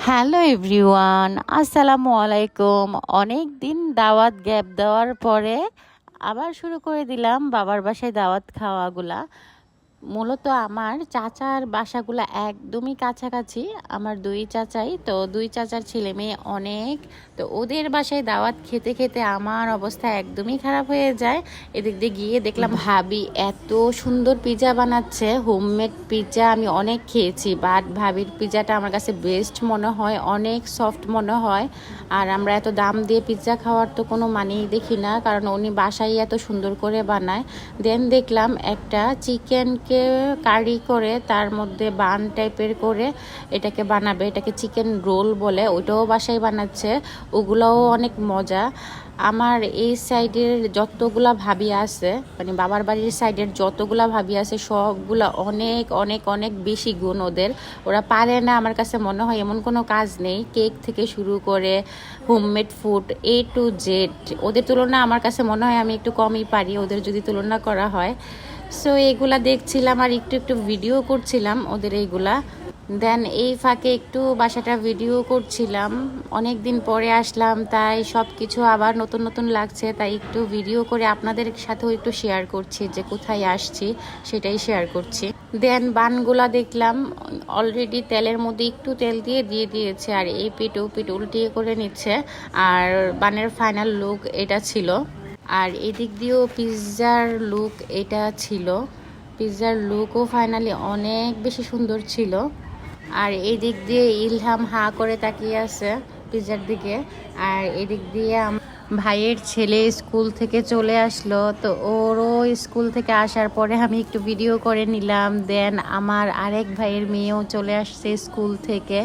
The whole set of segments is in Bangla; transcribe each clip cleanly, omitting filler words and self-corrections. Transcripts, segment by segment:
হ্যালো এভরিওয়ান, আসসালামু আলাইকুম। অনেক দিন দাওয়াত গ্যাপ দেওয়ার পরে আবার শুরু করে দিলাম বাবার বাসায় দাওয়াত খাওয়াগুলা। মূলত আমার চাচার বাসাগুলো একদমই কাছাকাছি। আমার দুই চাচাই তো, দুই চাচার ছেলে মেয়ে অনেক। তো ওদের বাসায় দাওয়াত খেতে খেতে আমার অবস্থা একদমই খারাপ হয়ে যায়। এদিক দিয়ে গিয়ে দেখলাম ভাবি এত সুন্দর পিৎজা বানাচ্ছে, হোমমেড পিৎজা। আমি অনেক খেয়েছি, বাট ভাবির পিৎজাটা আমার কাছে বেস্ট মনে হয়, অনেক সফট মনে হয়। আর আমরা এত দাম দিয়ে পিৎজা খাওয়ার তো কোনো মানেই দেখি না, কারণ উনি বাসায় এত সুন্দর করে বানায়। দেন দেখলাম একটা চিকেনকে কারি করে তার মধ্যে বান টাইপের করে এটাকে বানাবে, এটাকে চিকেন রোল বলে, ওটাও বাসায় বানাচ্ছে। ওগুলোও অনেক মজা। আমার এই সাইডের যতগুলা ভাবি আছে, মানে বাবার বাড়ির সাইডের যতগুলা ভাবি আছে সবগুলা অনেক অনেক অনেক বেশি গুণ ওদের। ওরা পারে না আমার কাছে মনে হয় এমন কোনো কাজ নেই, কেক থেকে শুরু করে homemade food A to Z। ওদের তুলনা আমার কাছে মনে হয় আমি একটু কমই পারি ওদের যদি তুলনা করা হয়। সো এইগুলা দেখছিলাম আর একটু একটু ভিডিও করছিলাম ওদের এইগুলা। দেন এই ফাঁকে একটু বাসাটা ভিডিও করছিলাম। অনেক দিন পরে আসলাম, তাই সব কিছু আবার নতুন নতুন লাগছে, তাই একটু ভিডিও করে আপনাদের সাথেও একটু শেয়ার করছি যে কোথায় আসছি, সেটাই শেয়ার করছি। দেন বানগুলা দেখলাম অলরেডি তেলের মধ্যে একটু তেল দিয়ে দিয়েছে, আর এই পিঠ ও পিঠ উল্টিয়ে করে নিচ্ছে। আর বানের ফাইনাল লুক এটা ছিল। আর এদিক দিয়েও পিৎজার লুক এটা ছিল। পিৎজার লুকও ফাইনালি অনেক বেশি সুন্দর ছিল। আর এই দিক দিয়ে ইলহাম হা করে তাকিয়ে আছে পিৎজার দিকে। আর এদিক দিয়ে ভাইয়ের ছেলে স্কুল থেকে চলে আসলো, তো ওরও স্কুল থেকে আসার পরে আমি একটু ভিডিও করে নিলাম। দেন আমার আরেক ভাইয়ের মেয়েও চলে আসছে স্কুল থেকে।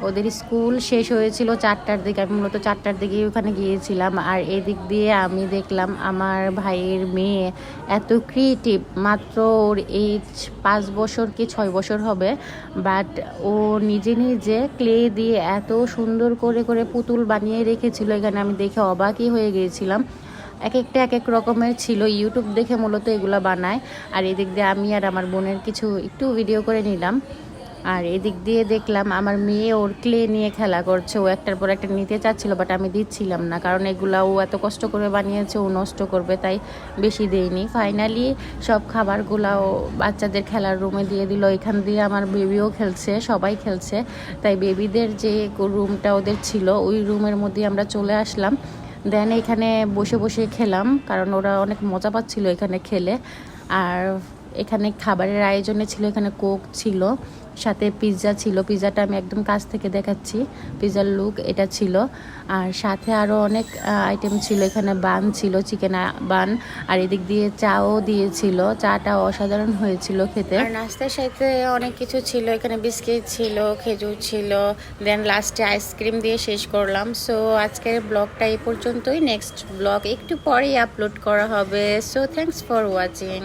ওদের স্কুল শেষ হয়েছিল 4টার দিকে, আমি মূলত 4টার দিকেই ওখানে গিয়েছিলাম। আর এদিক দিয়ে আমি দেখলাম আমার ভাইয়ের মেয়ে এত ক্রিয়েটিভ, মাত্র ওর এজ 5 বছর কি 6 বছর হবে, বাট ও নিজে নিজে ক্লে দিয়ে এত সুন্দর করে করে পুতুল বানিয়ে রেখেছিল, এখানে আমি দেখে অবাকই হয়ে গিয়েছিলাম। এক একটা এক এক রকমের ছিল, ইউটিউব দেখে মূলত এগুলো বানায়। আর এদিক দিয়ে আমি আর আমার বোনের কিছু একটু ভিডিও করে নিলাম। আর এদিক দিয়ে দেখলাম আমার মেয়ে ওর ক্লে নিয়ে খেলা করছে, ও একটার পর একটা নিতে চাচ্ছিল, বাট আমি দিচ্ছিলাম না, কারণ এগুলা ও এত কষ্ট করে বানিয়েছে, ও নষ্ট করবে, তাই বেশি দেইনি। ফাইনালি সব খাবারগুলা ও বাচ্চাদের খেলার রুমে দিয়ে দিল। এখান দিয়ে আমার বেবিও খেলছে, সবাই খেলছে, তাই বেবিদের যে রুমটা ওদের ছিল ওই রুমের মধ্যে আমরা চলে আসলাম। দেন এখানে বসে বসে খেলাম, কারণ ওরা অনেক মজা পাচ্ছিল এখানে খেলে। আর এখানে খাবারের আয়োজনে ছিল, এখানে কোক ছিল, সাথে পিৎজা ছিল। পিৎজাটা আমি একদম কাছ থেকে দেখাচ্ছি, পিৎজার লুক এটা ছিল। আর সাথে আরও অনেক আইটেম ছিল, এখানে বান ছিল, চিকেন বান। আর এদিক দিয়ে চাও দিয়েছিল, চাটা অসাধারণ হয়েছিল খেতে। আর নাস্তার সাথে অনেক কিছু ছিল, এখানে বিস্কিট ছিল, খেজুর ছিল। দেন লাস্টে আইসক্রিম দিয়ে শেষ করলাম। সো আজকের ব্লগটা এই পর্যন্তই, নেক্সট ব্লগ একটু পরেই আপলোড করা হবে। So thanks for watching.